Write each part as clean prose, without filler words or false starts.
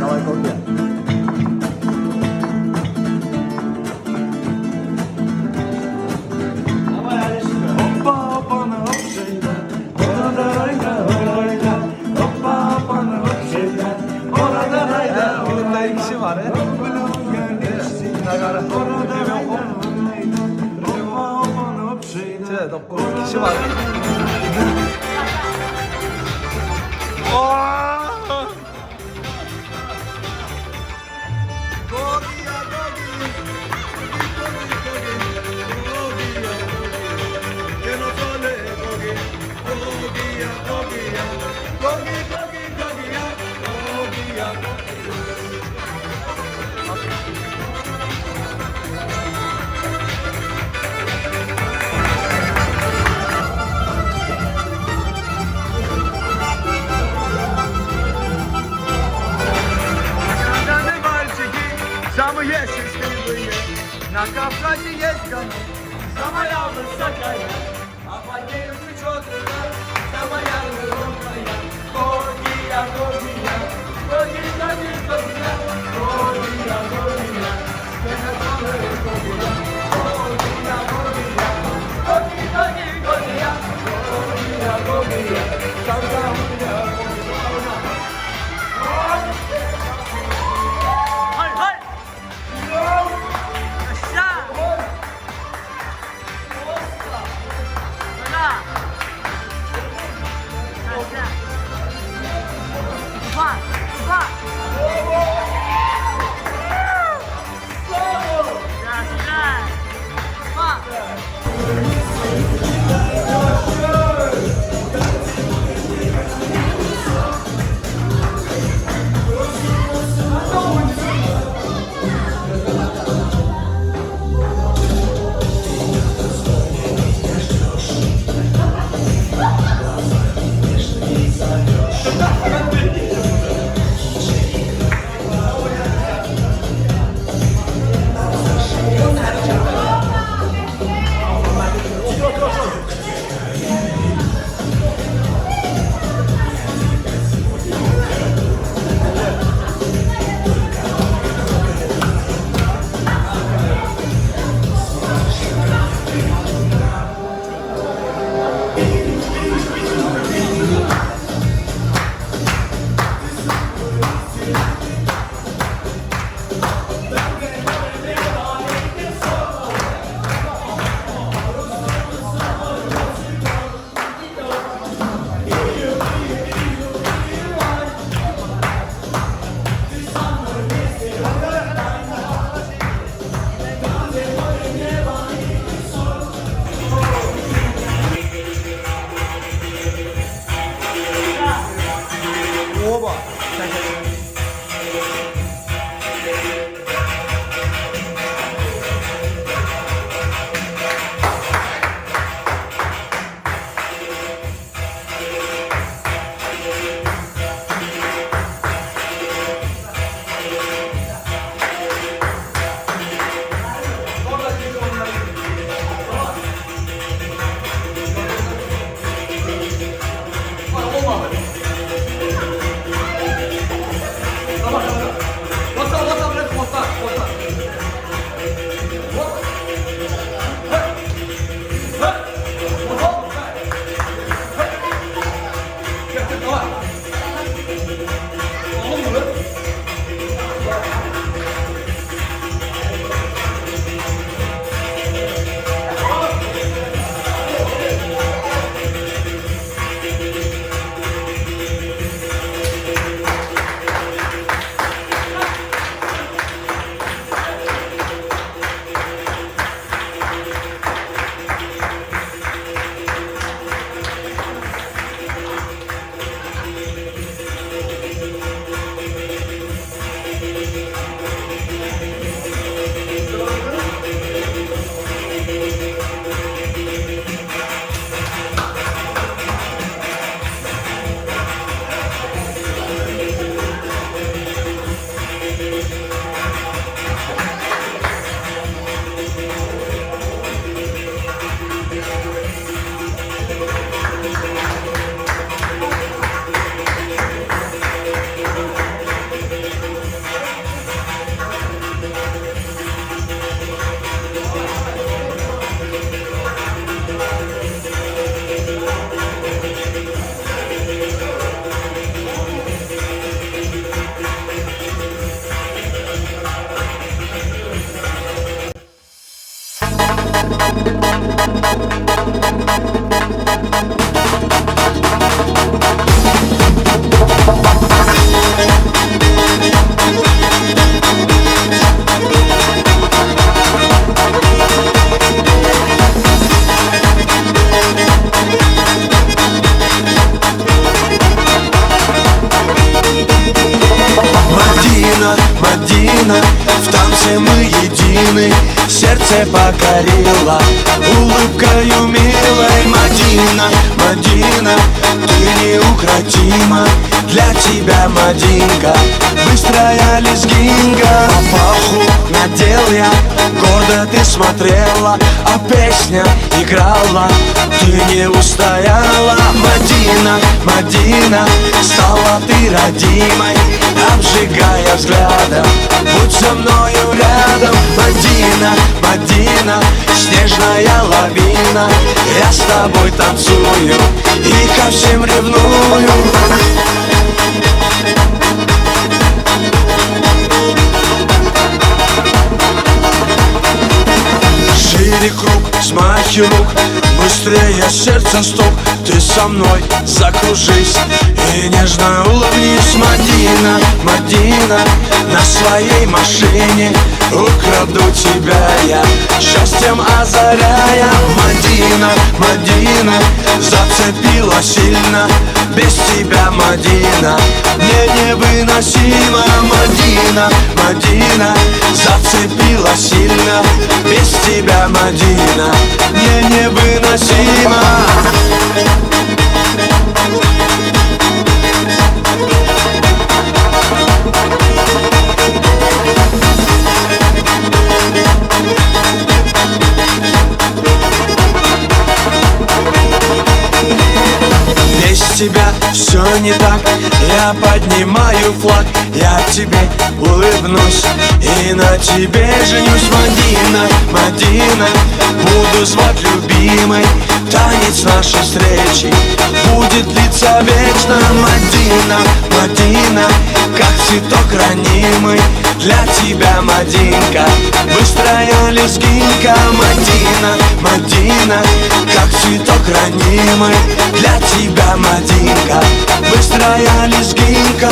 Давай кофе. Kişi var he. Çe, 9 kişi var. Na Kafkasie jest gano, sama jałby Sakaja, a panie wyczodna, sama jałby Rokaja. Gogija, gogija, gogija, gogija, gogija, gogija, gogija, gogija, gogija, gogija, gogija, gogija, gogija, gogija, сердце покорила улыбкою милой. Мадина, Мадина, ты неукротима. Для тебя, Мадинка, быстрая лезгинка. Папаху надел я, гордо ты смотрела, а песня играла, ты не устояла. Мадина, Мадина, стала ты родимой, обжигая взглядом, будь со мною рядом. Мадина, Мадина, снежная лавина, я с тобой танцую и ко всем ревную. Шире круг, смахи рук, быстрее сердце стук. Ты со мной закружись и нежно улыбнись. Мадина, Мадина, на своей машине украду тебя я, счастьем озаряя. Мадина, Мадина, зацепила сильно, без тебя, Мадина, мне невыносимо. Мадина, Мадина, зацепила сильно, без тебя, Мадина, мне невыносимо. Без тебя все не так, я поднимаю флаг, я тебе улыбнусь и на тебе женюсь. Мадина, Мадина, буду звать любимой, танец нашей встречи будет длиться вечно. Мадина, Мадина, как цветок ранимый, для тебя, Мадинка, быстрая лезгинка. Мадина, Мадина, как цветок ранимый, для тебя, Мадинка, быстрая лезгинка.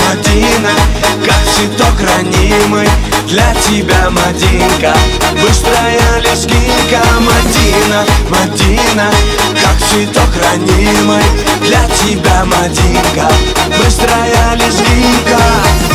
Мадина, как цветок ранимый, для тебя, Мадинка, быстрая лезгинка. Мадина, Мадина, как цветок ранимый, для тебя, Мадинка, быстрая лезгинка.